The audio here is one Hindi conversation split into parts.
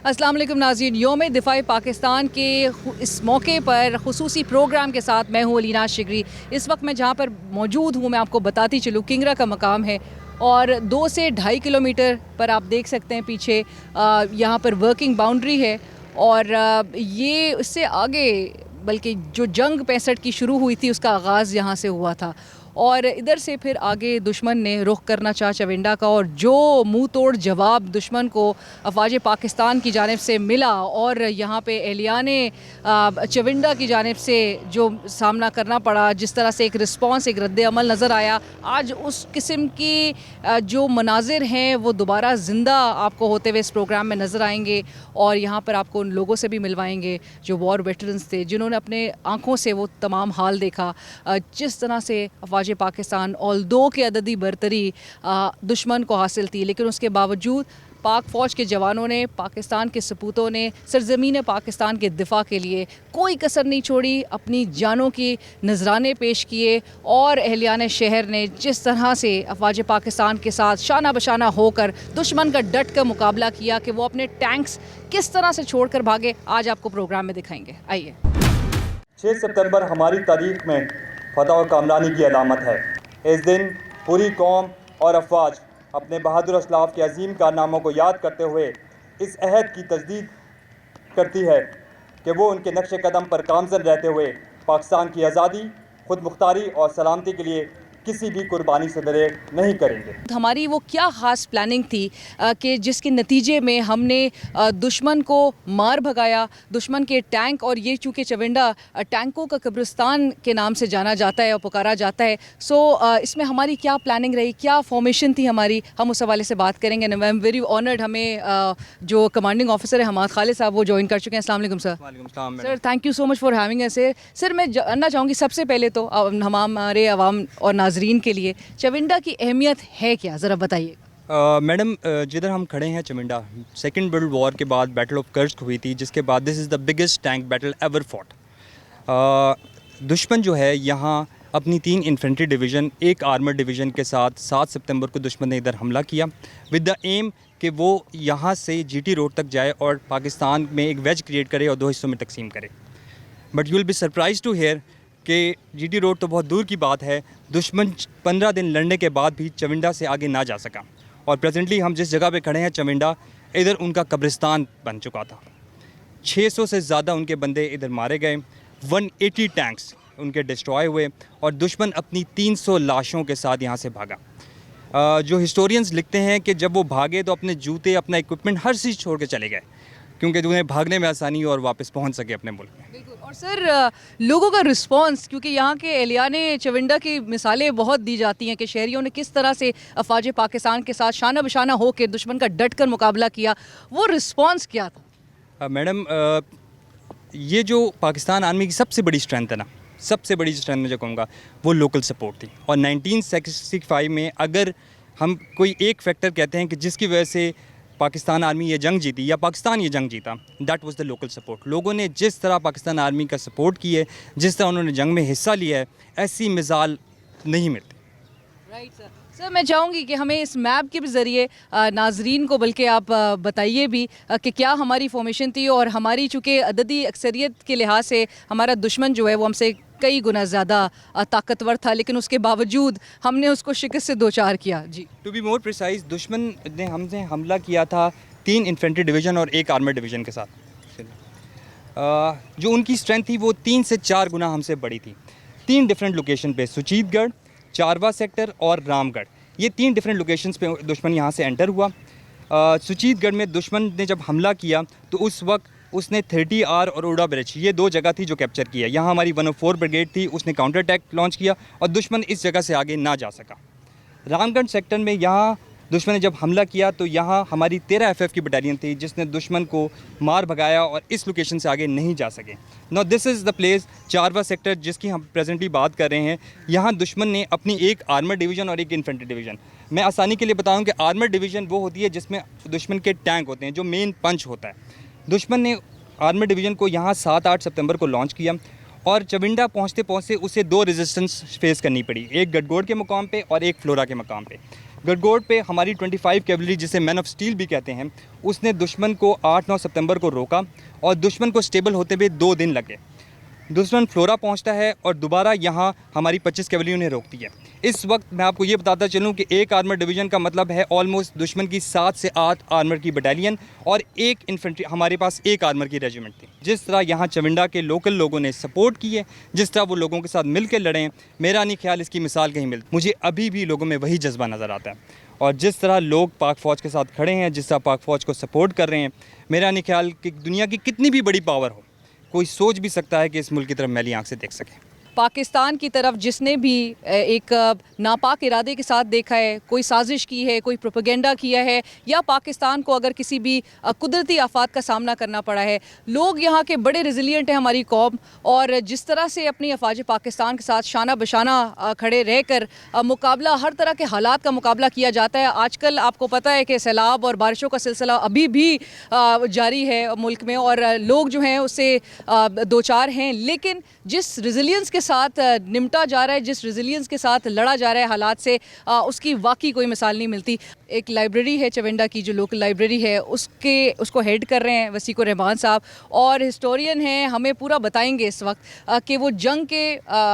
अस्सलाम वालेकुम नाज़रीन, यौम दिफ़ाए पाकिस्तान के इस मौके पर ख़ुसूसी प्रोग्राम के साथ मैं हूँ अलीना शिगरी। इस वक्त मैं जहाँ पर मौजूद हूँ मैं आपको बताती चलूँ, किंगरा का मकाम है और 2 से 2.5 किलोमीटर पर आप देख सकते हैं पीछे यहाँ पर वर्किंग बाउंड्री है और ये इससे आगे बल्कि जो जंग 65 की शुरू हुई थी उसका आगाज़ यहाँ से हुआ था और इधर से फिर आगे दुश्मन ने रुख करना चाहा चविंडा का और जो मुंह तोड़ जवाब दुश्मन को अफवाज पाकिस्तान की जानिब से मिला और यहाँ पे एहलियाने चविंडा की जानिब से जो सामना करना पड़ा, जिस तरह से एक रिस्पॉन्स, एक रद्द अमल नज़र आया, आज उस किस्म की जो मनाजिर हैं वो दोबारा ज़िंदा आपको होते हुए इस प्रोग्राम में नज़र आएंगे और यहाँ पर आपको उन लोगों से भी मिलवाएंगे जो वॉर वेटरन्स थे, जिन्होंने अपने आँखों से वो तमाम हाल देखा, जिस तरह से अफवाज पाकिस्तान ऑल्दो के अददी बरतरी दुश्मन को हासिल थी, लेकिन उसके बावजूद पाक फ़ौज के जवानों ने, पाकिस्तान के सपूतों ने सरज़मीन पाकिस्तान के दिफा के लिए कोई कसर नहीं छोड़ी, अपनी जानों की नजराने पेश किए और अहलियान शहर ने जिस तरह से अफवाज पाकिस्तान के साथ शाना बशाना होकर दुश्मन का डट कर मुकाबला किया कि वो अपने टैंक्स किस तरह से छोड़ कर भागे, आज आपको प्रोग्राम में दिखाएंगे। आइए। 6 सितंबर हमारी तारीख में फतह और कामरानी की अलामत है। इस दिन पूरी कौम और अफवाज अपने बहादुर असलाफ के अजीम कारनामों को याद करते हुए इस अहद की तजदीद करती है कि वो उनके नक्श कदम पर गामज़न रहते हुए पाकिस्तान की आज़ादी, खुद मुख्तारी और सलामती के लिए किसी भी कुर्बानी से दरेक नहीं करेंगे। हमारी वो क्या ख़ास प्लानिंग थी कि जिसके नतीजे में हमने दुश्मन को मार भगाया, दुश्मन के टैंक, और ये चूँकि चविंडा टैंकों का कब्रिस्तान के नाम से जाना जाता है और पुकारा जाता है, सो इसमें हमारी क्या प्लानिंग रही, क्या फॉर्मेशन थी हमारी, हम उस हवाले से बात करेंगे। आई एम वेरी ऑनर्ड, हमें जो कमांडिंग ऑफिसर है हमाद खालिद साहब वो ज्वाइन कर चुके हैं। अस्सलाम वालेकुम सर। वालेकुम सलाम sir, thank you so much for having us here. Sir, मैं जानना चाहूँगी सबसे पहले तो हमारे अवाम और नाजरीन के लिए चविंडा की अहमियत है क्या, ज़रा बताइए। मैडम, जिधर हम खड़े हैं चविंडा, सेकेंड वर्ल्ड वॉर के बाद बैटल ऑफ कर्स्क हुई थी, जिसके बाद this is the biggest tank battle ever fought. दुश्मन जो है यहाँ अपनी 3 इन्फेंट्री डिवीज़न, 1 आर्मर डिवीज़न के साथ 7 सितंबर को दुश्मन ने इधर हमला किया विद द एम कि वो यहाँ से जीटी रोड तक जाए और पाकिस्तान में एक वेज क्रिएट करे और 2 हिस्सों में तकसीम करे। But you will be surprise to hear कि जीटी रोड तो बहुत दूर की बात है, दुश्मन 15 दिन लड़ने के बाद भी चविंडा से आगे ना जा सका और प्रेजेंटली हम जिस जगह पे खड़े हैं चविंडा, इधर उनका कब्रिस्तान बन चुका था। 600 से ज़्यादा उनके बंदे इधर मारे गए, 180 टैंक्स उनके डिस्ट्रॉय हुए और दुश्मन अपनी 300 लाशों के साथ यहाँ से भागा। जो हिस्टोरियंस लिखते हैं कि जब वो भागे तो अपने जूते, अपना इक्विपमेंट, हर चीज़ छोड़ के चले गए क्योंकि उन्हें भागने में आसानी और वापस पहुंच सके अपने मुल्क में। बिल्कुल। और सर, लोगों का रिस्पांस, क्योंकि यहाँ के एहलियाने चविंडा की मिसालें बहुत दी जाती हैं कि शहरियों ने किस तरह से अफवाज पाकिस्तान के साथ शाना बशाना हो के दुश्मन का डट कर मुकाबला किया, वो रिस्पांस क्या था? मैडम, ये जो पाकिस्तान आर्मी की सबसे बड़ी स्ट्रेंथ है ना, सबसे बड़ी स्ट्रेंथ मैं जो कहूँगा वो लोकल सपोर्ट थी। और 1965 में अगर हम कोई एक फैक्टर कहते हैं कि जिसकी वजह से पाकिस्तान आर्मी ये जंग जीती या पाकिस्तान ये जंग जीता, that was the local support. लोगों ने जिस तरह पाकिस्तान आर्मी का सपोर्ट किया है, जिस तरह उन्होंने जंग में हिस्सा लिया है, ऐसी मिसाल नहीं मिलती। Right sir. सर, मैं चाहूँगी कि हमें इस मैप के भी ज़रिए नाजरीन को बल्कि आप बताइए भी कि क्या हमारी फॉर्मेशन थी और हमारी चूँकि अददी अक्सरियत के लिहाज से हमारा दुश्मन जो है वो हमसे कई गुना ज़्यादा ताकतवर था, लेकिन उसके बावजूद हमने उसको शिकस्त से दो चार किया। जी, टू बी मोर प्रिसाइज, दुश्मन ने हमसे हमला किया था 3 इन्फेंट्री डिवीज़न और 1 आर्मर डिवीज़न के साथ। जो उनकी स्ट्रेंथ थी वो 3 से 4 गुना हमसे बड़ी थी। 3 डिफरेंट लोकेशन पे, सुचीतगढ़, चारवा सेक्टर और रामगढ़, ये 3 डिफरेंट लोकेशंस पे दुश्मन यहाँ से एंटर हुआ। सुचीतगढ़ में दुश्मन ने जब हमला किया तो उस वक्त उसने 30R और ओडा ब्रिज, ये 2 जगह थी जो कैप्चर किया। यहाँ हमारी 104 ब्रिगेड थी, उसने काउंटर अटैक लॉन्च किया और दुश्मन इस जगह से आगे ना जा सका। रामगढ़ सेक्टर में यहाँ दुश्मन ने जब हमला किया तो यहाँ हमारी 13 FF की बटालियन थी जिसने दुश्मन को मार भगाया और इस लोकेशन से आगे नहीं जा सके। Now this is the place, Charwa sector, जिसकी हम प्रेजेंटली बात कर रहे हैं। यहाँ दुश्मन ने अपनी 1 आर्मर डिवीज़न और 1 इन्फेंट्री डिवीज़न, मैं आसानी के लिए बताऊँ कि आर्मर डिवीज़न वो होती है जिसमें दुश्मन के टैंक होते हैं, जो मेन पंच होता है। दुश्मन ने आर्मर डिवीज़न को यहाँ 7-8 सितंबर को लॉन्च किया और चविंडा पहुँचते पहुँचते उसे 2 रेजिस्टेंस फेस करनी पड़ी, एक गडगोड़ के मकाम पे और एक फ्लोरा के मकाम पे। गडगोट पे हमारी 25 कैवलरी, जिसे मैन ऑफ स्टील भी कहते हैं, उसने दुश्मन को 8-9 सितंबर को रोका और दुश्मन को स्टेबल होते हुए 2 दिन लगे। दुश्मन फ्लोरा पहुंचता है और दोबारा यहाँ हमारी 25 कैवलरी उन्हें रोकती है। इस वक्त मैं आपको ये बताता चलूँ कि एक आर्मर डिवीज़न का मतलब है ऑलमोस्ट दुश्मन की 7 से 8 आर्मर की बटालियन और एक इन्फेंट्री, हमारे पास एक आर्मर की रेजिमेंट थी। जिस तरह यहाँ चविंडा के लोकल लोगों ने सपोर्ट की है, जिस तरह वो लोगों के साथ मिल के लड़े हैं, मेरा नहीं ख्याल इसकी मिसाल कहीं मिलती। मुझे अभी भी लोगों में वही जज्बा नज़र आता है और जिस तरह लोग पाक फ़ौज के साथ खड़े हैं, जिस तरह पाक फ़ौज को सपोर्ट कर रहे हैं, मेरा नहीं ख्याल कि दुनिया की कितनी भी बड़ी पावर हो, कोई सोच भी सकता है कि इस मुल्क की तरफ मैली आंख से देख सके। पाकिस्तान की तरफ जिसने भी एक नापाक इरादे के साथ देखा है, कोई साजिश की है, कोई प्रोपेगेंडा किया है, या पाकिस्तान को अगर किसी भी कुदरती आफात का सामना करना पड़ा है, लोग यहाँ के बड़े रेजिलिएंट हैं हमारी कौम। और जिस तरह से अपनी अफवाज पाकिस्तान के साथ शाना बशाना खड़े रहकर मुकाबला, हर तरह के हालात का मुकाबला किया जाता है। आजकल आपको पता है कि सैलाब और बारिशों का सिलसिला अभी भी जारी है मुल्क में और लोग जो हैं उससे दो चार हैं, लेकिन जिस रेजिलियंस के साथ निमटा जा रहा है, जिस रेजिलियंस के साथ लड़ा जा रहा है हालात से, उसकी वाकई कोई मिसाल नहीं मिलती। एक लाइब्रेरी है चविंडा की, जो लोकल लाइब्रेरी है, उसको हेड कर रहे हैं वसीकुर रहमान साहब, और हिस्टोरियन हैं, हमें पूरा बताएंगे इस वक्त कि वो जंग के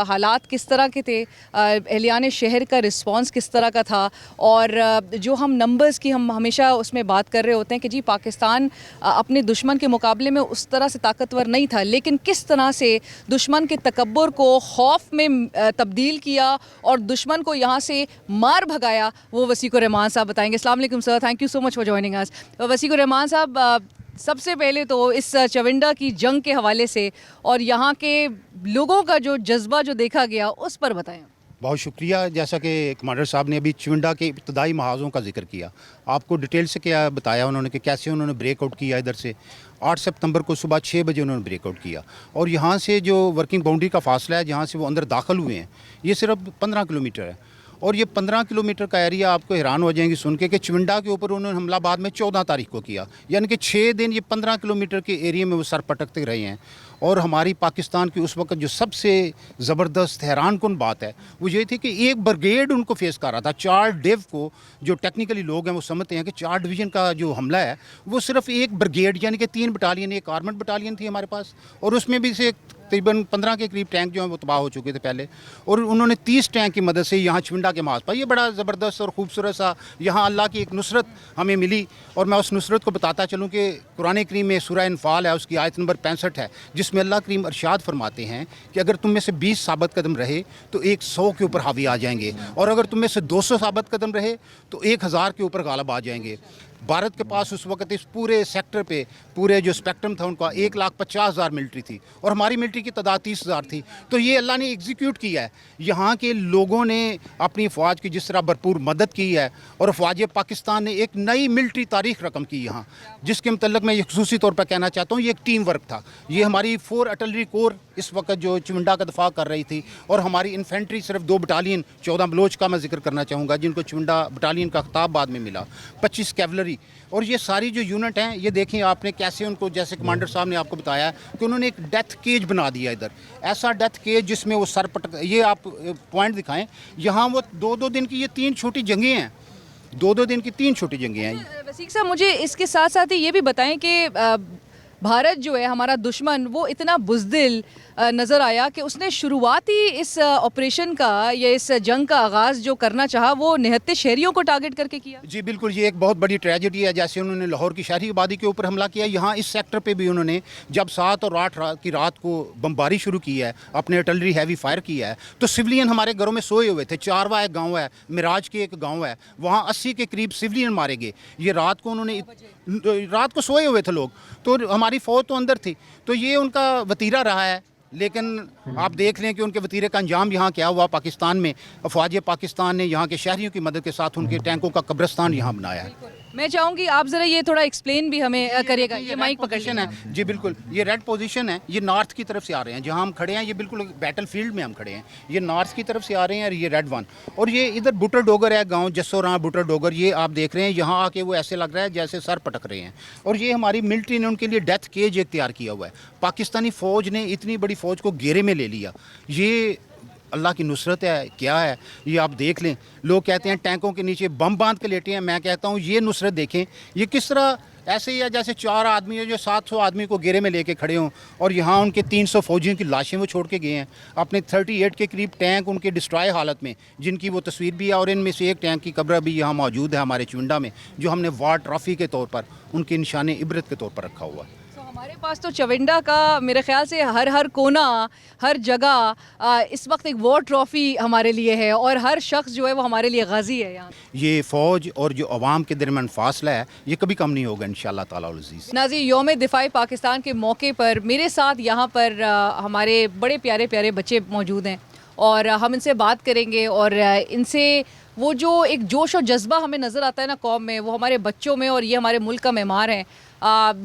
हालात किस तरह के थे, एहलियान शहर का रिस्पांस किस तरह का था। और जो हम नंबर्स की हम हमेशा उसमें बात कर रहे होते हैं कि जी पाकिस्तान अपने दुश्मन के मुकाबले में उस तरह से ताकतवर नहीं था, लेकिन किस तरह से दुश्मन के तकब्बुर को खौफ में तब्दील किया और दुश्मन को यहाँ से मार भगाया, वो वसीकुर रहमान साहब बताएंगे। अस्सलाम वालेकुम sir, thank you so much for joining us. Wasiqur Rahman साहब, सबसे पहले तो इस चविंडा की जंग के हवाले से और यहाँ के लोगों का जो जज्बा जो देखा गया उस पर बताएं। बहुत शुक्रिया। जैसा कि कमांडर साहब ने अभी चविंडा के इब्तदाई महाज़ों का जिक्र किया, आपको डिटेल से क्या बताया उन्होंने कि कैसे उन्होंने ब्रेकआउट किया। इधर से 8 सितंबर को सुबह 6 बजे उन्होंने ब्रेकआउट किया और यहाँ से जो वर्किंग बाउंड्री का फासला है, जहाँ से वो अंदर दाखिल हुए हैं, ये सिर्फ 15 किलोमीटर है। और ये 15 किलोमीटर का एरिया, आपको हैरान हो जाएंगे सुन के कि चविंडा के ऊपर उन्होंने हमला बाद में 14 तारीख को किया, यानी कि 6 दिन ये 15 किलोमीटर के एरिया में वो सर पटकते रहे हैं। और हमारी पाकिस्तान की उस वक्त जो सबसे ज़बरदस्त हैरान कुन बात है वो ये थी कि एक ब्रिगेड उनको फेस कर रहा था। 4 डिव को, जो टेक्निकली लोग हैं वो समझते हैं कि 4 डिवीज़न का जो हमला है वो सिर्फ एक ब्रिगेड यानी कि 3 बटालियन, एक आर्मड बटालियन थी हमारे पास, और उसमें भी से तकरीबन 15 के करीब टैंक जो हैं वो तबाह हो चुके थे पहले, और उन्होंने 30 टैंक की मदद से यहाँ चविंडा के मास पर, ये बड़ा ज़बरदस्त और ख़ूबसूरत सा यहाँ अल्लाह की एक नुसरत हमें मिली। और मैं उस नुसरत को बताता चलूँ कि कुरान करीम में सूरह अनफाल है, उसकी आयत नंबर 65 है, जिसमें अल्लाह करीम इरशाद फरमाते हैं कि अगर तुम में से 20 साबित कदम रहे तो 100 के ऊपर हावी आ जाएंगे, और अगर तुम में से 200 साबित कदम रहे तो 1000 के ऊपर गालिब आ जाएंगे। भारत के पास उस वक्त इस पूरे सेक्टर पे, पूरे जो स्पेक्ट्रम था उनका, 1,50,000 मिलिट्री थी और हमारी मिलिट्री की तादाद 30,000 थी। तो ये अल्लाह ने एग्जीक्यूट किया है। यहाँ के लोगों ने अपनी फ़ौज की जिस तरह भरपूर मदद की है, और फ़ौज पाकिस्तान ने एक नई मिलिट्री तारीख रकम की यहाँ, जिसके मतलब मैं ये खसूसी तौर पर कहना चाहता हूँ, ये एक टीम वर्क था। ये हमारी 4 आर्टिलरी कोर इस वक्त जो चविंडा का दफा कर रही थी, और हमारी इन्फेंट्री सिर्फ 2 बटालियन, 14 बलोच का मैं जिक्र करना चाहूँगा जिनको चविंडा बटालियन का खिताब बाद में मिला, 25 कैवलरी, और ये सारी जो यूनिट हैं, ये देखें आपने कैसे उनको, जैसे कमांडर साहब ने आपको बताया कि उन्होंने एक डेथ केज बना दिया इधर, ऐसा डेथ केज जिसमें वो सर पटक, ये आप पॉइंट दिखाएं, यहाँ वो 2-2 दिन की ये 3 छोटी जंगें हैं, 2-2 दिन की 3 छोटी जंगें हैं। वसीक साहब, मुझे इसके साथ साथ ही ये भी बताएं कि भारत जो है हमारा दुश्मन, वो इतना बुज़दिल नज़र आया कि उसने शुरुआती इस ऑपरेशन का या इस जंग का आगाज़ जो करना चाहा वो निहत्ते शहरियों को टारगेट करके किया। जी बिल्कुल, ये एक बहुत बड़ी ट्रेजेडी है। जैसे उन्होंने लाहौर की शहरी आबादी के ऊपर हमला किया, यहाँ इस सेक्टर पे भी उन्होंने जब 7 और 8 की रात को बमबारी शुरू की है, अपने आर्टिलरी हैवी फायर किया है, तो सिविलियन हमारे घरों में सोए हुए थे। चारवा एक गाँव है, मिराज के एक गाँव है, वहाँ 80 के करीब सिविलियन मारे गए। ये रात को उन्होंने, रात को सोए हुए थे लोग, तो हमारी फ़ौज तो अंदर थी। तो ये उनका वतीरा रहा है, लेकिन आप देख लें कि उनके वतीरे का अंजाम यहाँ क्या हुआ। पाकिस्तान में फ़ौज पाकिस्तान ने यहाँ के शहरियों की मदद के साथ उनके टैंकों का कब्रिस्तान यहाँ बनाया है। मैं चाहूँगी आप ज़रा ये थोड़ा एक्सप्लेन भी हमें करिएगा। ये माइक पोजीशन है जी, बिल्कुल ये रेड पोजीशन है, ये नॉर्थ की तरफ से आ रहे हैं, जहाँ हम खड़े हैं ये बिल्कुल बैटल फील्ड में हम खड़े हैं, ये नॉर्थ की तरफ से आ रहे हैं, और ये रेड 1, और ये इधर बुटर डोगर है गांव, जसोरा बुटर डोगर, ये आप देख रहे हैं। यहाँ आके वो ऐसे लग रहा है जैसे सर पटक रहे हैं, और ये हमारी मिलिट्री ने उनके लिए डेथ केज एक तैयार किया हुआ है। पाकिस्तानी फ़ौज ने इतनी बड़ी फ़ौज को घेरे में ले लिया। ये अल्लाह की नुसरत है क्या है ये आप देख लें। लोग कहते हैं टैंकों के नीचे बम बांध के लेटे हैं, मैं कहता हूँ ये नुसरत देखें, ये किस तरह ऐसे ही है जैसे 4 आदमी है जो 700 आदमी को घेरे में लेके खड़े हों और यहाँ उनके 300 फौजियों की लाशें वो छोड़ के गए हैं। अपने 38 के करीब टैंक उनके डिस्ट्रॉय हालत में, जिनकी वो तस्वीर भी है, और इनमें से एक टैंक की कब्र भी यहाँ मौजूद है हमारे चुविंडा में, जो हमने वार ट्रॉफी के तौर पर उनके निशान इबरत के तौर पर रखा हुआ है। हमारे पास तो चविंडा का मेरे ख्याल से हर कोना, हर जगह इस वक्त एक वॉर ट्रॉफी हमारे लिए है और हर शख्स जो है वो हमारे लिए गाजी है। यहाँ ये फ़ौज और जो अवाम के दरमियान फासला है ये कभी कम नहीं होगा इंशाअल्लाह ताला अल अज़ीज़। नाज़रीन, यौम दिफ़ाई पाकिस्तान के मौके पर मेरे साथ यहाँ पर हमारे बड़े प्यारे प्यारे बच्चे मौजूद हैं और हम इनसे बात करेंगे और इनसे वो जो एक जोश और जज्बा हमें नज़र आता है ना कौम में, वो हमारे बच्चों में, और ये हमारे मुल्क का मेमार है।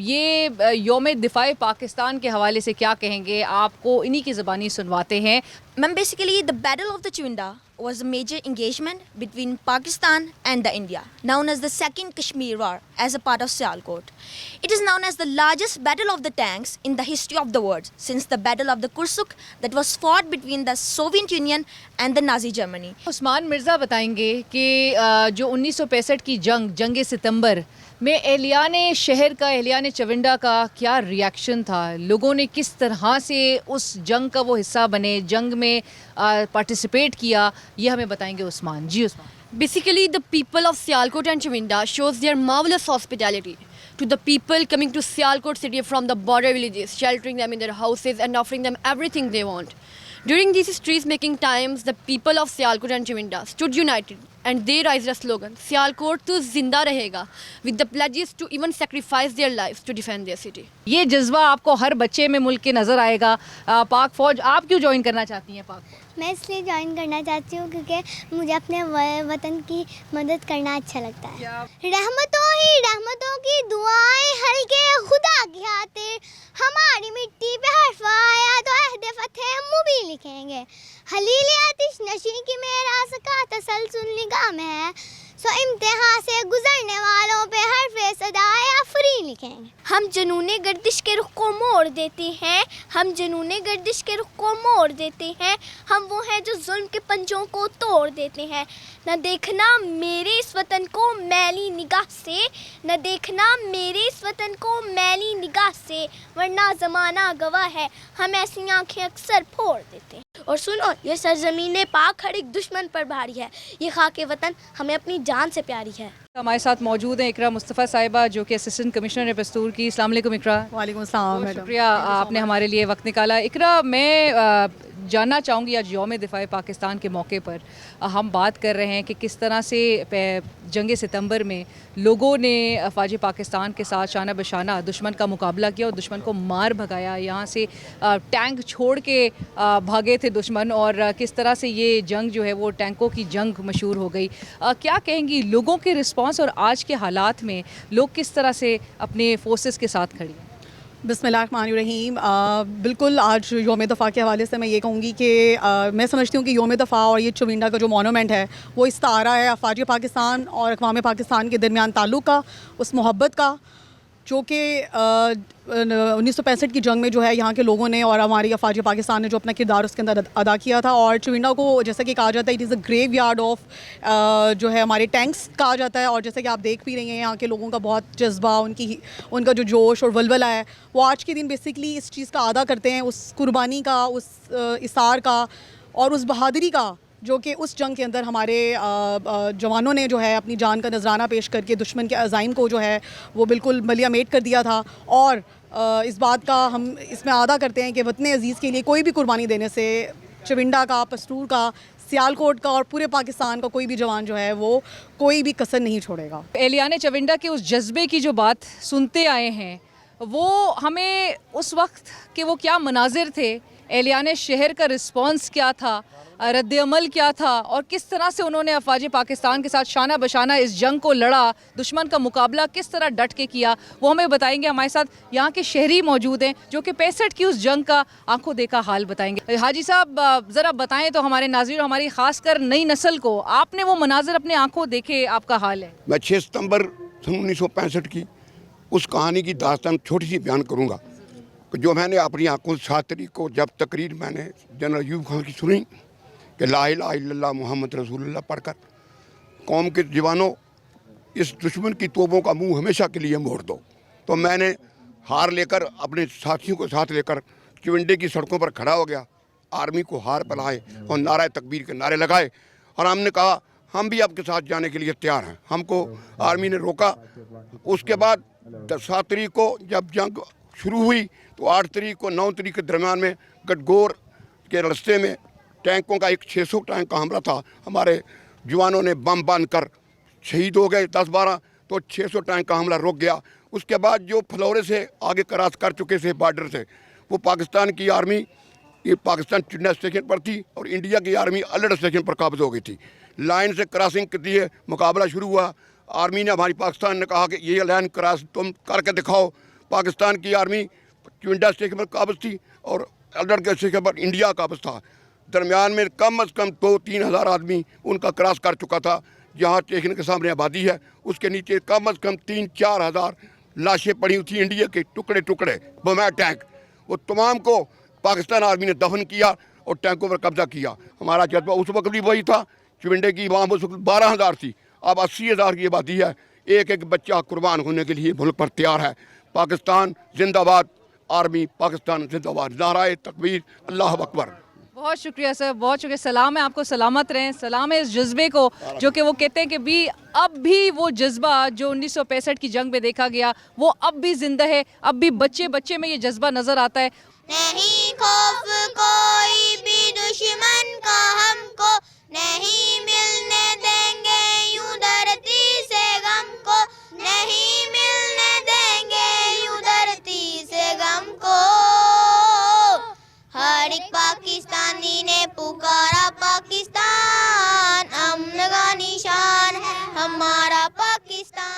ये यौम दिफ़ाई पाकिस्तान के हवाले से क्या कहेंगे, आपको इन्हीं की ज़बानी सुनवाते हैं। Ma'am, basically the Battle of the Chawinda was a major engagement between Pakistan and the India, known as the Second Kashmir War, as a part of Sialkot. It is known as the largest battle of the tanks in the history of the world, since the Battle of the Kursk that was fought between the Soviet Union and the Nazi Germany. Usman Mirza बताएंगे कि जो 1965 की जंग सितंबर में एहलियाने शहर का, एहलियाने चविंडा का क्या रिएक्शन था, लोगों ने किस तरह से उस जंग का वो हिस्सा बने, जंग में पार्टिसिपेट किया, ये हमें बताएंगे उस्मान। जी Usman. Basically, the people of Sialkot and Chawinda shows their marvelous hospitality to the people coming to Sialkot city from the border villages, sheltering them in their houses and offering them everything they want. During these street-making times, the people of Sialkot and Chawinda stood united and they raised a slogan, Sialkot to zinda rahega, with the pledges to even sacrifice their lives to defend their city. ये जज्बा आपको हर बच्चे में मुल्क के नज़र आएगा। पाक फ़ौज आप क्यों ज्वाइन करना चाहती हैं पाक फ़ौज? मैं इसलिए ज्वाइन करना चाहती हूँ क्योंकि मुझे अपने वतन की मदद करना अच्छा लगता है। रहमतों ही रहमतों की दुआएं हल्के खुदा की खातिर, हमारी मिट्टी पे हर्फ आया तो अहद फतेह मुबीन लिखेंगे। हलील आतिश नशी की मेरा सका तसलसल निगाह में है, सो इम्तिहान से गुजरने वालों पे हर्फ सदाए आफरीन लिखेंगे। हम जुनूने गर्दिश के रुख को मोड़ देते हैं, हम जुनूने गर्दिश के रुख को मोड़ देते हैं, हम वो हैं जो जुल्म के पंजों को तोड़ देते हैं। न देखना मेरे इस वतन को मैली निगाह से, न देखना मेरे इस वतन को मैली निगाह से, वरना ज़माना गवाह है, हम ऐसी आंखें अक्सर फोड़ देते हैं। और सुनो, ये सरजमीन पाक हर एक दुश्मन पर भारी है, ये खाके वतन हमें अपनी जान से प्यारी है। हमारे साथ मौजूद हैं इकरा मुस्तफ़ा साहिबा, जो कि असिस्टेंट कमिश्नर है पस्तूर की। अस्सलाम वालेकुम इकरा। वालेकुम अस्सलाम मैडम। शुक्रिया आपने हमारे लिए वक्त निकाला। इकरा, मैं जानना चाहूँगी आज यौम दिफ़ाई पाकिस्तान के मौके पर हम बात कर रहे हैं कि किस तरह से जंग सितंबर में लोगों ने अफवाज पाकिस्तान के साथ शाना बशाना दुश्मन का मुकाबला किया और दुश्मन को मार भगाया। यहाँ से टैंक छोड़ के भागे थे दुश्मन और किस तरह से ये जंग जो है वो टैंकों की जंग मशहूर हो गई। क्या कहेंगी लोगों के रिस्पांस और आज के हालात में लोग किस तरह से अपने फोर्सेस के साथ खड़ी हैं? बिस्मिल्लाहिर्रहमानिर्रहीम। बिल्कुल आज यौम दफ़ा के हवाले से मैं ये कहूँगी कि मैं समझती हूँ कि यौम दफ़ा और ये चविंडा का जो मोनूमेंट है वो इस्तारा है अफवाज पाकिस्तान और अक़वाम पाकिस्तान के दरमियान ताल्लुक़ का, उस मोहब्बत का, जो कि 1965 की जंग में जो है यहाँ के लोगों ने और हमारी अफवाज पाकिस्तान ने जो अपना किरदार उसके अंदर अदा किया था। और चविंडा को जैसा कि कहा जाता है it is a graveyard of जो है हमारे टैंक्स कहा जाता है। और जैसे कि आप देख भी रही हैं यहाँ के लोगों का बहुत जज्बा, उनका जो जोश और वलवला है वो आज के दिन बेसिकली इस चीज़ का अदा करते हैं, उस कुर्बानी का, उस इसार का और उस बहादुरी का जो कि उस जंग के अंदर हमारे जवानों ने जो है अपनी जान का नजराना पेश करके दुश्मन के अज़ाइम को जो है वो बिल्कुल मलियामेट कर दिया था। और इस बात का हम इसमें अदा करते हैं कि वतन अज़ीज़ के लिए कोई भी कुर्बानी देने से चविंडा का, पस्तूर का, सियालकोट का और पूरे पाकिस्तान का कोई भी जवान जो है वो कोई भी कसर नहीं छोड़ेगा। एहलियाने चविंडा के उस जज्बे की जो बात सुनते आए हैं वो हमें उस वक्त के वो क्या मनाजिर थे, एहलियाने शहर का रिस्पॉन्स क्या था, रद्द-ए-अमल क्या था और किस तरह से उन्होंने अफवाज पाकिस्तान के साथ शाना बशाना इस जंग को लड़ा, दुश्मन का मुकाबला किस तरह डट के किया, वो हमें बताएंगे। हमारे साथ यहाँ के शहरी मौजूद हैं जो कि 65 की उस जंग का आंखों देखा हाल बताएंगे। हाजी साहब ज़रा बताएं तो हमारे नाज़रीन, हमारी ख़ासकर नई नस्ल को, आपने वो मनाजिर अपने आँखों देखे, आपका हाल है। मैं 6 सितंबर 1965 की उस कहानी की दास्तान छोटी सी बयान करूँगा जो मैंने अपनी आंखों 7 तारीख को जब तकरीर मैंने जनरल अयूब खान की सुनी कि ला इलाहा इल्लल्लाह मुहम्मद रसूलुल्लाह पढ़कर कौम के जवानों इस दुश्मन की तोपों का मुंह हमेशा के लिए मोड़ दो। तो मैंने हार लेकर अपने साथियों को साथ लेकर चिविंडे की सड़कों पर खड़ा हो गया, आर्मी को हार पहनाए और नारे तकबीर के नारे लगाए और हमने कहा हम भी आपके साथ जाने के लिए तैयार हैं। हमको आर्मी ने रोका। उसके बाद 7 तारीख को जब जंग शुरू हुई तो 8 तारीख को 9 तारीख के दरमियान में गटगोर के रास्ते में टैंकों का एक 600 टैंक का हमला था। हमारे जवानों ने बम बांध कर शहीद हो गए 10-12, तो 600 टैंक का हमला रुक गया। उसके बाद जो फ्लोरे से आगे क्रॉस कर चुके थे बॉर्डर से, वो पाकिस्तान की आर्मी ये पाकिस्तान चिन्ना स्टेशन पर थी और इंडिया की आर्मी अल्लड़ स्टेशन पर काबज हो गई थी। लाइन से क्रॉसिंग के लिए मुकाबला शुरू हुआ। आर्मी ने हमारी पाकिस्तान ने कहा कि ये लाइन क्रॉस तुम करके दिखाओ। पाकिस्तान की आर्मी चिंडा स्टेशन पर काबज थी और अल्लड़ के स्टेशन पर इंडिया काबज था। दरमियान में कम अज़ कम 2-3 हज़ार आदमी उनका क्रॉस कर चुका था। जहाँ स्टेशन के सामने आबादी है उसके नीचे कम अज़ कम 3-4 हज़ार लाशें पड़ी हुई थी, इंडिया के टुकड़े टुकड़े बमैर टैंक। वो तमाम को पाकिस्तान आर्मी ने दफन किया और टैंकों पर कब्जा किया। हमारा जज्बा उस वक्त भी वही था। चिविंडे की वहाँ उस वक्त 12,000 थी, अब 80,000 की आबादी है। एक एक बच्चा कुर्बान होने के लिए मुल्क पर तैयार है। पाकिस्तान जिंदाबाद, आर्मी पाकिस्तान जिंदाबाद, नाराए तकबीर, अल्लाह अकबर। बहुत शुक्रिया सर, बहुत शुक्रिया। सलाम है आपको, सलामत रहें। सलाम है इस जज्बे को जो कि वो कहते हैं कि भी अब भी वो जज्बा जो 1965 की जंग में देखा गया वो अब भी जिंदा है। अब भी बच्चे बच्चे में ये जज्बा नज़र आता है। नहीं खौफ कोई भी दुश्मन का, हमको नहीं मिलने देंगे यूं धरती से गम को, नहीं मिलने देंगे यूं धरती से गम को। हर एक पाकिस्तानी ने पुकारा पाकिस्तान, अमन का निशान है हमारा पाकिस्तान।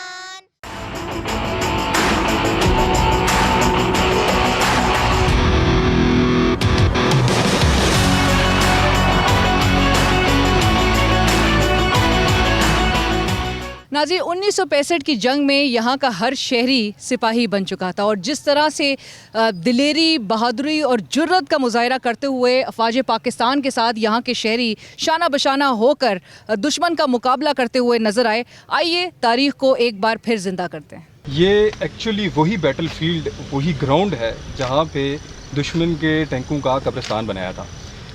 नाज़रीन, 1965 की जंग में यहाँ का हर शहरी सिपाही बन चुका था और जिस तरह से दिलेरी, बहादुरी और जुर्रत का मुजाहरा करते हुए अफवाज पाकिस्तान के साथ यहाँ के शहरी शाना बशाना होकर दुश्मन का मुकाबला करते हुए नज़र आए। आइए तारीख़ को एक बार फिर ज़िंदा करते हैं। ये एक्चुअली वही बैटल फील्ड, वही ग्राउंड है जहाँ पे दुश्मन के टैंकों का कब्रिस्तान बनाया था।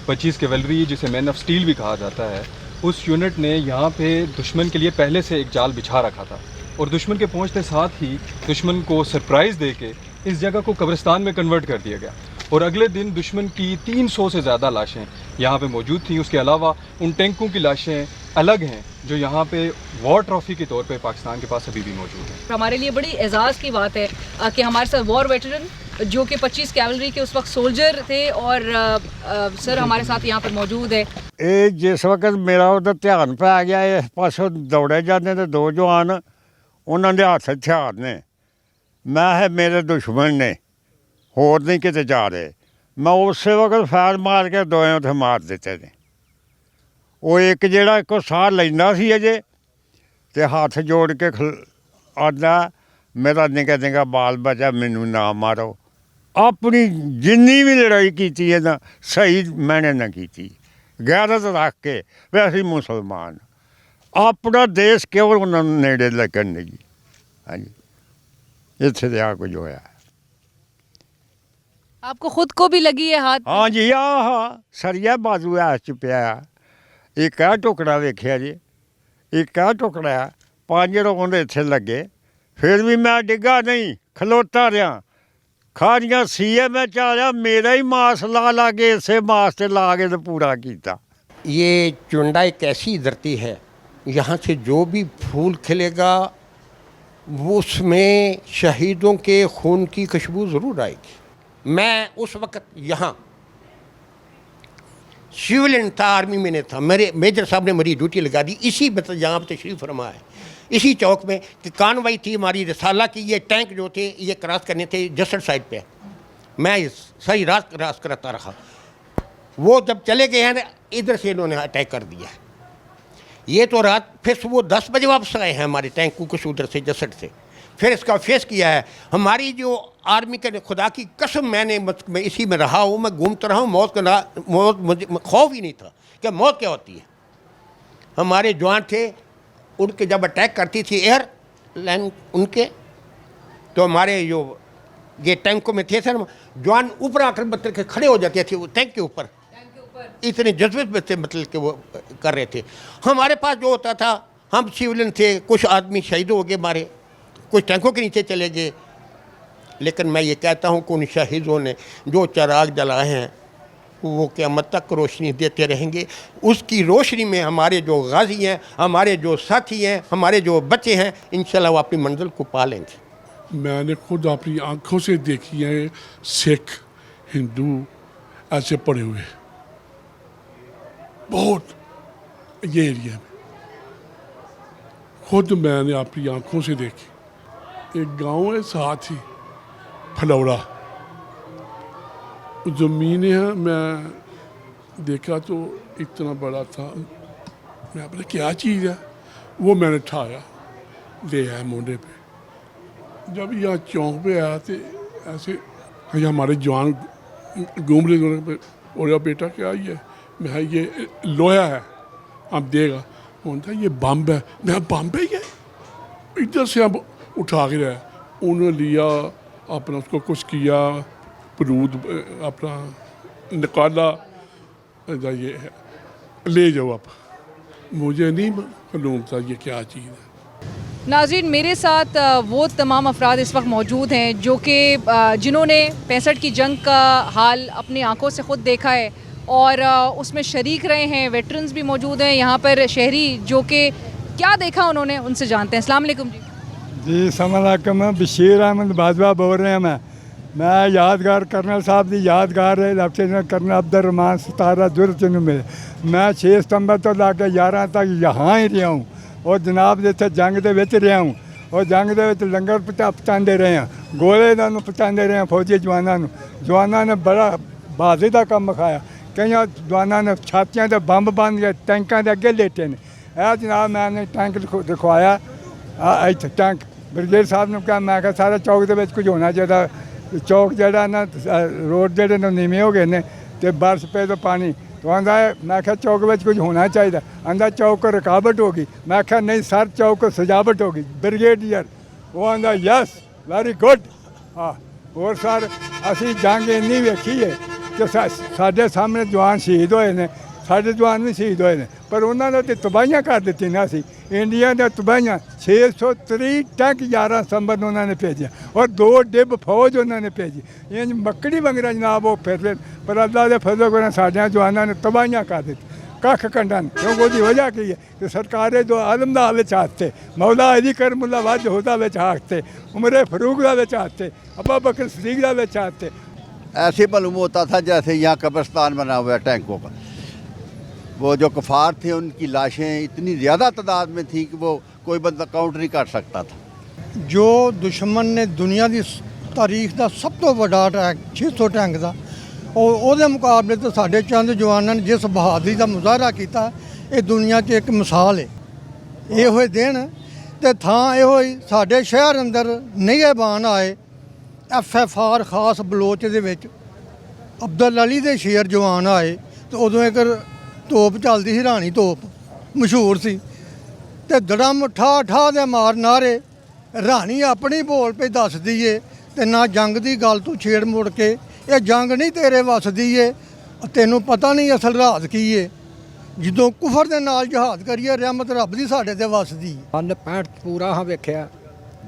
25 कैवलरी, जिसे मैन ऑफ स्टील भी कहा जाता है, उस यूनिट ने यहाँ पे दुश्मन के लिए पहले से एक जाल बिछा रखा था और दुश्मन के पहुँचते साथ ही दुश्मन को सरप्राइज़ देके इस जगह को कब्रिस्तान में कन्वर्ट कर दिया गया और अगले दिन दुश्मन की 300 से ज़्यादा लाशें यहाँ पे मौजूद थी। उसके अलावा उन टैंकों की लाशें अलग हैं जो यहाँ पे वॉर ट्रॉफी के तौर पे पाकिस्तान के पास अभी भी मौजूद हैं। हमारे लिए बड़ी एजाज़ की बात है कि हमारे साथ वॉर वेटरन जो कि 25 कैवलरी के उस वक्त सोल्जर थे और सर हमारे साथ यहाँ पर मौजूद है। ਇਹ ਜਿਸ ਵਕਤ ਮੇਰਾ ਉਹਦਾ ਧਿਆਨ ਪੈ ਗਿਆ ਇਸ ਪਾਸੋਂ ਦੌੜੇ ਜਾਂਦੇ ਤੇ 2 ਜਵਾਨ ਉਹਨਾਂ ਦੇ ਹੱਥ ਹਥਿਆਰ ਨੇ। ਮੈਂ ਹੈ ਮੇਰੇ ਦੁਸ਼ਮਣ ਨੇ, ਹੋਰ ਨਹੀਂ ਕਿਤੇ ਜਾ ਰਹੇ। ਮੈਂ ਉਸੇ ਵਕਤ ਫਾਇਰ ਮਾਰ ਕੇ ਦੋਵੇਂ ਉੱਥੇ ਮਾਰ ਦਿੱਤੇ ਨੇ। ਉਹ ਇੱਕ ਜਿਹੜਾ ਇੱਕੋ ਸਾਹ ਲੈਂਦਾ ਸੀ ਅਜੇ ਤੇ ਹੱਥ ਜੋੜ ਕੇ ਆਂਦਾ ਮੇਰਾ ਨਿੱਕਾ ਨਿੱਕਾ ਬਾਲ ਬੱਚਾ ਮੈਨੂੰ ਨਾ ਮਾਰੋ। ਆਪਣੀ ਜਿੰਨੀ ਵੀ ਲੜਾਈ ਕੀਤੀ ਹੈ ਨਾ ਸਹੀ ਮੈਨੇ ਨਾ ਕੀਤੀ, ਗੈਰਤ ਰੱਖ ਕੇ ਵੀ ਅਸੀਂ ਮੁਸਲਮਾਨ, ਆਪਣਾ ਦੇਸ਼ ਕਿਉਂ ਉਹਨਾਂ ਨੂੰ ਨੇੜੇ ਲੱਗਣ ਨਹੀਂ। ਹਾਂਜੀ, ਇੱਥੇ ਤੇ ਆ ਕੁਝ ਹੋਇਆ। आपको खुद को भी लगी है हाथ? हाँ जी, आह सरिया बाजू है चुपिया। एक आ टुकड़ा वेख्या जी, एक आ टुकड़ा 5 रौंद इत्थे लगे, फिर भी मैं डिग्गा नहीं, खलोता रहा। खारियां सीए में चाया, मेरा ही मास ला के इसे मास से ला के तो पूरा किया। ये चुंडा एक ऐसी धरती है, यहाँ से जो भी फूल खिलेगा वो उसमें शहीदों के खून की खुशबू ज़रूर आएगी। मैं उस वक्त यहाँ सिविलियन था, आर्मी में नहीं था। मेरे मेजर साहब ने मेरी ड्यूटी लगा दी इसी यहाँ पर तशरीफ़ फरमा है, इसी चौक में कि कानवाई थी हमारी रसाला की। ये टैंक जो थे ये क्रॉस करने थे जसर साइड पे, मैं सही रात क्रॉस करता रहा। वो जब चले गए हैं इधर से इन्होंने अटैक कर दिया। ये तो रात फिर वो 10 बजे वापस आए हैं हमारे टैंक कुछ उधर से जसर से। फिर इसका फेस किया है हमारी जो आर्मी के, खुदा की कसम मैं इसी में रहा हूँ, मैं घूमता रहा हूँ। मौत का मुझे खौफ ही नहीं था कि मौत क्या होती है। हमारे जवान थे, उनके जब अटैक करती थी एयर लाइन उनके, तो हमारे जो ये टैंकों में थे सर, जवान ऊपर आकर मतलब के खड़े हो जाते थे वो टैंक के ऊपर, इतने जज्बे में थे, मतलब कि वो कर रहे थे। हमारे पास जो होता था, हम सिविलियन थे, कुछ आदमी शहीद हो गए हमारे, कुछ टैंकों के नीचे चले गए, लेकिन मैं ये कहता हूँ कि उन शहीदों ने जो चिराग जलाए हैं वो क़यामत तक रोशनी देते रहेंगे। उसकी रोशनी में हमारे जो गाजी हैं, हमारे जो साथी हैं, हमारे जो बच्चे हैं, इंशाल्लाह वो अपनी मंजिल को पा लेंगे। मैंने खुद अपनी आंखों से देखी है सिख हिंदू ऐसे पड़े हुए बहुत ये एरिया में, खुद मैंने अपनी आंखों से देखी। एक गांव है साथ ही फलौड़ा, ज़मीन है, मैं देखा तो इतना बड़ा था, मैं बोला क्या चीज़ है, वो मैंने उठाया ले आया मोढ़े पे। जब यहाँ चौंक पे आया तो ऐसे यहाँ हमारे जवान घूम रहे थे, और बेटा क्या ये, मैं ये लोहा है अब देगा, बोलता ये बम है, मैं बम है ये, इधर से अब उठा के रहा, उन्होंने लिया अपना उसको कुछ किया, बरूद अपना निकाला, ये ले जाओ आप, मुझे नहीं मालूम था ये क्या चीज़ है। नाज़रीन, मेरे साथ वो तमाम अफराद इस वक्त मौजूद हैं जो कि जिन्होंने 65 की जंग का हाल अपनी आंखों से ख़ुद देखा है और उसमें शरीक रहे हैं। वेटरन्स भी मौजूद हैं यहाँ पर, शहरी जो कि क्या देखा उन्होंने, उनसे जानते हैं। अस्सलाम वालेकुम जी। जी सलाम, बशीर अहमद बाजवा बोल रहे हैं। मैं यादगार कर्नल साहब की यादगार लेफ्टिनेंट कर्नल अब्दुल-रहमान 17 जुर्त में मैं 6 सितंबर तो लाके 11 तक यहाँ ही रहा हूँ और जनाब जिथे जंग दे विच रहा हूँ और जंग दे विच लंगर पहुँचाते रहे हैं, गोले पहुँचाते रहे हैं फौजी जवानों ने बड़ा बहादुरी का काम विखाया। कई जवानों ने छातियाँ से बंब बन गए, टैंकों के अगे लेटे ने। यह जनाब मैंने टैंक दिखवाया, इतने टैंक ब्रिगेड साहब ने कहा, मैं सारे चौक के कुछ होना चाहिए, चौक जरा ना रोड जड़े नीवे हो गए ने तो बरस पे तो पानी, तो आंदा है मैं क्या चौक में कुछ होना चाहिए, आंदा चौक को रुकावट होगी, मैं क्या नहीं सर चौक को सजावट होगी। ब्रिगेडियर वो आंदा यस वेरी गुड। हाँ, और सर असी जंग इन्नी वेखी है कि साढ़े सामने जवान शहीद होए ने, साढ़े जवान भी शहीद होए ने, पर उन्होंने तो तबाहियाँ कर दी ना। असी इंडिया ने तबाहियाँ 630 टैंक 11 सितंबर में उन्होंने भेजे और 2 डिब फौज उन्होंने भेजी, इंज मक्कड़ी वंगरा जनाब वो फिर, पर अल्लाह के फजल को साढ़े जवानों ने तबाहियाँ कर दी, कख कंडा नहीं। क्योंकि उसकी वजह की है कि सरकारें जो आलमदा हाकते, मौला अली करमुल्ला वज होदा हाकते, उमर फरूक हाकते, अबा बकर सदीक हाकते। ऐसे मालूम होता था जैसे यहाँ कब्रिस्तान बना हुआ है टैंकों का। वो जो कफार थे उनकी लाशें इतनी ज़्यादा तादाद में थी कि वो कोई बंदा काउंट नहीं कर सकता था। जो दुश्मन ने दुनिया की तारीख का सब तो बड़ा अटैक 600 टैंक का, और ਉਹਦੇ मुकाबले तो साढ़े चंद जवानों ने जिस बहादुरी का मुजाहरा किया, ये दुनिया च एक मिसाल है। ये दिन तो थां ये साढ़े शहर अंदर निगहबान आए FFR खास बलोच दे विच अब्दुल अली दे शेर जवान आए, तो उदों एक तोप चलती सी, राणी तोप मशहूर सी, तो दड़म ठा ठा दे मार नारे, राणी अपनी बोल पे दस दी है, तो ना जंग की गल तू छेड़ मुड़ के, ये जंग नहीं तेरे वसदी है, तेनों पता नहीं असल राज की है, ਜਦੋਂ कुफर ਦੇ ਨਾਲ ਜਹਾਦ ਕਰੀਏ ਰਹਿਮਤ ਰੱਬ ਦੀ ਸਾਡੇ ਤੇ ਵਸਦੀ। 65 ਪੂਰਾ ਹਾਂ ਵੇਖਿਆ,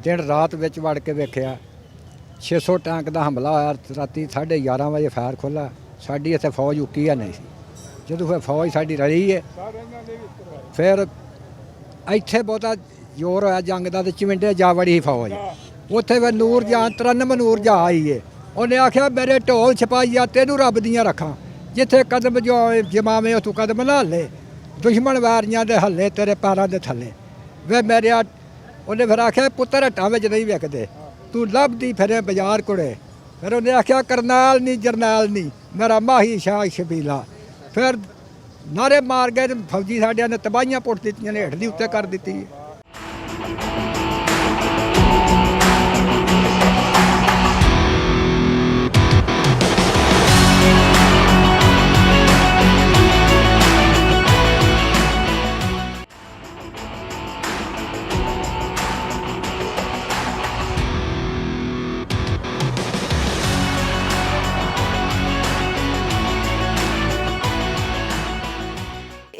ਦਿਨ ਰਾਤ ਵਿੱਚ ਵੜ ਕੇ ਵੇਖਿਆ। 600 ਟੈਂਕ ਦਾ ਹਮਲਾ ਹੋਇਆ ਰਾਤੀ 11:30 ਵਜੇ ਫਾਇਰ ਖੋਲ੍ਹਾ। ਸਾਡੀ ਇੱਥੇ ਫੌਜ ਉੱਕੀ ਨਹੀਂ ਸੀ, ਜਦੋਂ ਫਿਰ ਫੌਜ ਸਾਡੀ ਰਲੀ ਹੈ, ਫਿਰ ਇੱਥੇ ਬਹੁਤਾ ਜ਼ੋਰ ਹੋਇਆ ਜੰਗ ਦਾ, ਤੇ ਚਿਮਟੇ ਜਾ ਵੜੀ ਫੌਜ। ਉੱਥੇ ਫਿਰ ਨੂਰ ਜਹਾਂ 93 ਨੂਰ ਜਹਾਂ ਆਈ ਹੈ, ਉਹਨੇ ਆਖਿਆ ਮੇਰੇ ਢੋਲ ਛਪਾਈਆ ਤੈਨੂੰ ਰੱਬ ਦੀਆਂ ਰੱਖਾਂ, ਜਿੱਥੇ ਕਦਮ ਜੋ ਜਮਾਵੇਂ ਉਹ ਤੂੰ ਕਦਮ ਲਾ ਲੈ, ਦੁਸ਼ਮਣ ਵਾਰੀਆਂ ਦੇ ਹੱਲੇ ਤੇਰੇ ਪੈਰਾਂ ਦੇ ਥੱਲੇ। ਵੇ ਮੇਰੇ ਉਹਨੇ ਫਿਰ ਆਖਿਆ ਪੁੱਤਰ ਹੱਟਾਂ ਵਿੱਚ ਨਹੀਂ ਵਿਕਦੇ, ਤੂੰ ਲੱਭਦੀ ਫਿਰੇ ਬਾਜ਼ਾਰ ਕੁੜੇ। ਫਿਰ ਉਹਨੇ ਆਖਿਆ ਕਰਨਾਲ ਨਹੀਂ ਜਰਨੈਲ ਨਹੀਂ, ਮੇਰਾ ਮਾਹੀ ਸ਼ਾਹ ਸ਼ਬੀਲਾ। ਫਿਰ ਨਾਰੇ ਮਾਰ ਗਏ, ਫੌਜੀ ਸਾਡਿਆਂ ਨੇ ਤਬਾਹੀਆਂ ਪੁੱਟ ਦਿੱਤੀਆਂ ਨੇ, ਹੇਠ ਦੀ ਉੱਤੇ ਕਰ ਦਿੱਤੀ।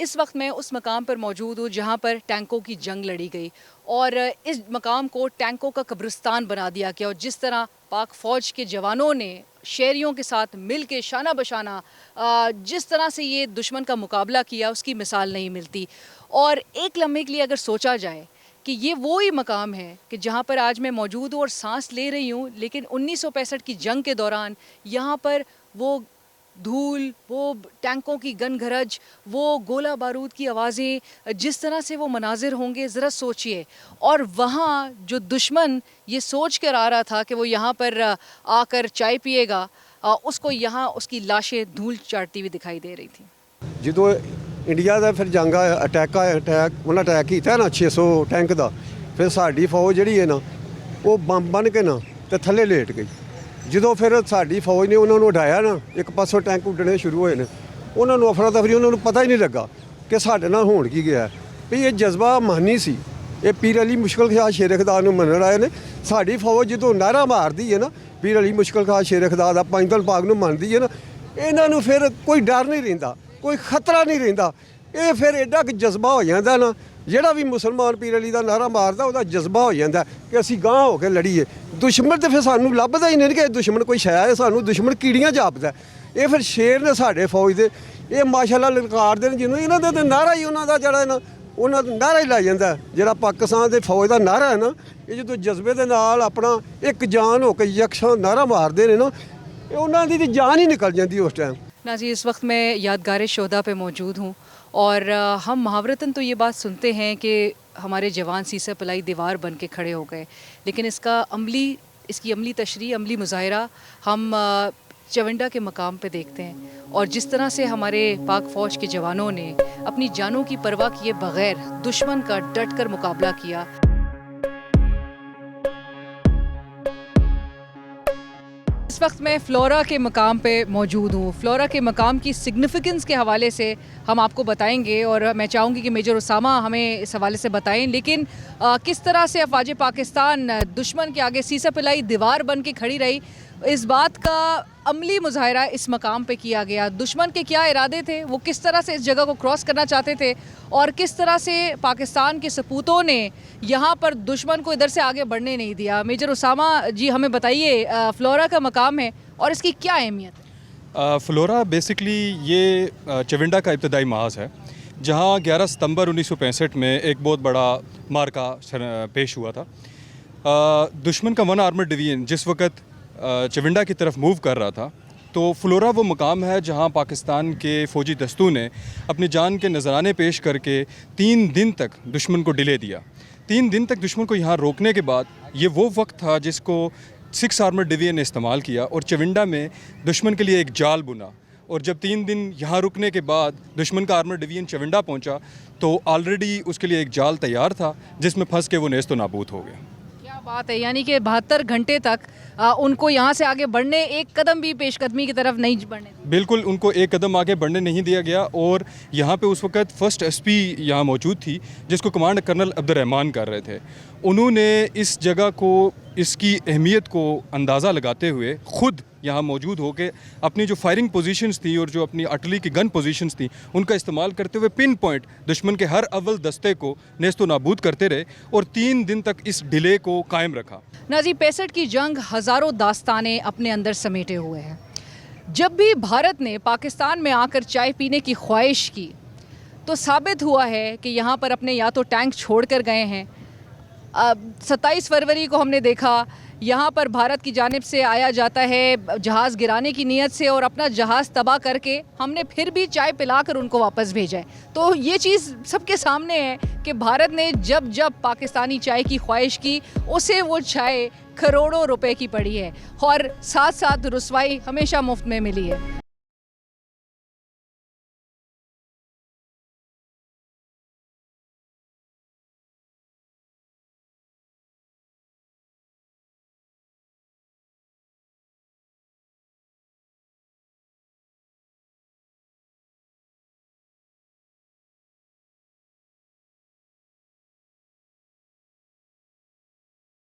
इस वक्त मैं उस मकाम पर मौजूद हूँ जहाँ पर टैंकों की जंग लड़ी गई और इस मकाम को टैंकों का कब्रिस्तान बना दिया गया। और जिस तरह पाक फ़ौज के जवानों ने शहरियों के साथ मिल के शाना बशाना जिस तरह से ये दुश्मन का मुकाबला किया उसकी मिसाल नहीं मिलती। और एक लम्हे के लिए अगर सोचा जाए कि ये वो ही मकाम है कि जहाँ पर आज मैं मौजूद हूँ और सांस ले रही हूँ, लेकिन 1965 की जंग के दौरान यहाँ पर वो धूल, वो टैंकों की गनगरज, वो गोला बारूद की आवाज़ें, जिस तरह से वो मनाजिर होंगे ज़रा सोचिए। और वहाँ जो दुश्मन ये सोच कर आ रहा था कि वो यहाँ पर आकर चाय पिएगा, उसको यहाँ उसकी लाशें धूल चाटती हुई दिखाई दे रही थी। ਜਦੋਂ ਇੰਡੀਆ ਦਾ ਫਿਰ ਜੰਗ ਅਟੈਕ ਉਹਨਾਂ ਅਟੈਕ ਕੀਤਾ ਨਾ 600 ਟੈਂਕ ਦਾ, ਫਿਰ ਸਾਡੀ ਫੌਜ ਜਿਹੜੀ ਹੈ ਨਾ ਉਹ ਬੰਬ ਬਣ ਕੇ ਨਾ ਤੇ ਥੱਲੇ ਲੇਟ ਗਈ। ਜਦੋਂ ਫਿਰ ਸਾਡੀ ਫੌਜ ਨੇ ਉਹਨਾਂ ਨੂੰ ਉਡਾਇਆ ਨਾ, ਇੱਕ ਪਾਸੋਂ ਟੈਂਕ ਉੱਡਣੇ ਸ਼ੁਰੂ ਹੋਏ ਨੇ, ਉਹਨਾਂ ਨੂੰ ਅਫਰਾ ਤਫਰੀ, ਉਹਨਾਂ ਨੂੰ ਪਤਾ ਹੀ ਨਹੀਂ ਲੱਗਾ ਕਿ ਸਾਡੇ ਨਾਲ ਹੋਣ ਕੀ ਗਿਆ ਵੀ ਇਹ ਜਜ਼ਬਾ ਮਾਨੀ ਸੀ। ਇਹ ਪੀਰ ਅਲੀ ਮੁਸ਼ਕਿਲ ਖਾਂ ਸ਼ੇਰ ਖੁਦਾ ਨੂੰ ਮੰਨਣ ਆਏ ਨੇ। ਸਾਡੀ ਫੌਜ ਜਦੋਂ ਨਾਰਾ ਮਾਰਦੀ ਹੈ ਨਾ ਪੀਰ ਅਲੀ ਮੁਸ਼ਕਿਲ ਖਾਂ ਸ਼ੇਰ ਖੁਦਾ ਦਾ ਪੰਜਤਨ ਪਾਕ ਨੂੰ ਮੰਨਦੀ ਹੈ ਨਾ, ਇਹਨਾਂ ਨੂੰ ਫਿਰ ਕੋਈ ਡਰ ਨਹੀਂ ਰਹਿੰਦਾ, ਕੋਈ ਖਤਰਾ ਨਹੀਂ ਰਹਿੰਦਾ। ਇਹ ਫਿਰ ਐਡਾ ਕਿ ਜਜ਼ਬਾ ਹੋ ਜਾਂਦਾ ਨਾ, ਜਿਹੜਾ ਵੀ ਮੁਸਲਮਾਨ ਪੀਰ ਅਲੀ ਦਾ ਨਾਰਾ ਮਾਰਦਾ ਉਹਦਾ ਜਜ਼ਬਾ ਹੋ ਜਾਂਦਾ ਕਿ ਅਸੀਂ ਗਾਂਹ ਹੋ ਕੇ ਲੜੀਏ। ਦੁਸ਼ਮਣ ਤੇ ਫਿਰ ਸਾਨੂੰ ਲੱਭਦਾ ਹੀ ਨਹੀਂ ਕਿ ਦੁਸ਼ਮਣ ਕੋਈ ਸ਼ੈ ਹੈ, ਸਾਨੂੰ ਦੁਸ਼ਮਣ ਕੀੜੀਆਂ ਜਾਪਦਾ। ਇਹ ਫਿਰ ਸ਼ੇਰ ਨੇ ਸਾਡੇ ਫੌਜ ਦੇ, ਇਹ ਮਾਸ਼ਾਅੱਲਾ ਲਲਕਾਰਦੇ ਨੇ ਜਿਹਨੂੰ ਇਹਨਾਂ ਦਾ ਤਾਂ ਨਾਰਾ ਹੀ ਉਹਨਾਂ ਦਾ ਜਿਹੜਾ ਨਾ ਉਹਨਾਂ ਦਾ ਨਾਰਾ ਹੀ ਲੱਗ ਜਾਂਦਾ। ਜਿਹੜਾ ਪਾਕਿਸਤਾਨ ਦੇ ਫੌਜ ਦਾ ਨਾਰਾ ਹੈ ਨਾ, ਇਹ ਜਦੋਂ ਜਜ਼ਬੇ ਦੇ ਨਾਲ ਆਪਣਾ ਇੱਕ ਜਾਨ ਹੋ ਕੇ ਯਕਸ਼ਾਂ ਨਾਰਾ ਮਾਰਦੇ ਨੇ ਨਾ, ਇਹ ਉਹਨਾਂ ਦੀ ਜਾਨ ही निकल जाती है उस टाइम। नाज़ी, इस वक्त मैं यादगार शोदा पे मौजूद हूँ और हम मुहावरतन तो ये बात सुनते हैं कि हमारे जवान सीसे पलाई दीवार बन के खड़े हो गए, लेकिन इसकी अमली तशरीह, अमली मुज़ाहिरा हम चविंडा के मकाम पे देखते हैं। और जिस तरह से हमारे पाक फ़ौज के जवानों ने अपनी जानों की परवाह किए बग़ैर दुश्मन का डट कर मुकाबला किया। इस वक्त मैं फ़्लोरा के मकाम पे मौजूद हूँ। फ़्लोरा के मकाम की सिग्निफिकेंस के हवाले से हम आपको बताएंगे और मैं चाहूँगी कि मेजर उसामा हमें इस हवाले से बताएं। लेकिन किस तरह से अफ़वाज पाकिस्तान दुश्मन के आगे सीसा पिलाई दीवार बन के खड़ी रही, इस बात का अमली मुज़ाहिरा इस मकाम पे किया गया। दुश्मन के क्या इरादे थे, वो किस तरह से इस जगह को क्रॉस करना चाहते थे और किस तरह से पाकिस्तान के सपूतों ने यहाँ पर दुश्मन को इधर से आगे बढ़ने नहीं दिया। मेजर उसामा जी हमें बताइए, फ़्लोरा का मकाम है और इसकी क्या अहमियत है? फ़्लोरा बेसिकली ये चविंडा का इब्तदाई महाज है, जहाँ 11 सितंबर 1965 में एक बहुत बड़ा मार्का पेश हुआ था। दुश्मन का 1 आर्मर्ड डिवीज़न जिस वक्त चविंडा की तरफ मूव कर रहा था, तो फ़्लोरा वो मुकाम है जहां पाकिस्तान के फ़ौजी दस्तों ने अपनी जान के नजराने पेश करके 3 दिन तक दुश्मन को डिले दिया। 3 दिन तक दुश्मन को यहाँ रोकने के बाद ये वो वक्त था जिसको 6 आर्मर्ड डिवीज़न ने इस्तेमाल किया और चविंडा में दुश्मन के लिए एक जाल बुना। और जब 3 दिन यहाँ रुकने के बाद दुश्मन का आर्मर्ड डिवीज़न चविंडा पहुँचा तो ऑलरेडी उसके लिए एक जाल तैयार था जिसमें फंस के वो नेस्त व नाबूद हो गया। क्या बात है, यानी कि 72 घंटे तक उनको यहाँ से आगे बढ़ने, एक कदम भी पेशकदमी की तरफ नहीं बढ़ने। बिल्कुल, उनको एक कदम आगे बढ़ने नहीं दिया गया। और यहाँ पे उस वक्त फर्स्ट एसपी यहाँ मौजूद थी जिसको कमांड कर्नल अब्दुर्रहमान कर रहे थे। उन्होंने इस जगह को, इसकी अहमियत को अंदाज़ा लगाते हुए ख़ुद यहाँ मौजूद होकर अपनी जो फायरिंग पोजीशंस थी और जो अपनी आर्टिलरी की गन पोजीशंस थी उनका इस्तेमाल करते हुए पिन पॉइंट दुश्मन के हर अव्वल दस्ते को नेस्तो नाबूद करते रहे और 3 दिन तक इस डिले को कायम रखा। नाज़ी, 65 की जंग हज़ारों दास्तानें अपने अंदर समेटे हुए है। जब भी भारत ने पाकिस्तान में आकर चाय पीने की ख्वाहिश की तो साबित हुआ है कि यहाँ पर अपने या तो टैंक छोड़ कर गए हैं। 27 फरवरी को हमने देखा यहाँ पर भारत की जानिब से आया जाता है जहाज़ गिराने की नीयत से और अपना जहाज़ तबाह करके हमने फिर भी चाय पिलाकर उनको वापस भेजा है। तो ये चीज़ सबके सामने है कि भारत ने जब जब पाकिस्तानी चाय की ख्वाहिश की उसे वो चाय करोड़ों रुपए की पड़ी है और साथ साथ रुसवाई हमेशा मुफ्त में मिली है।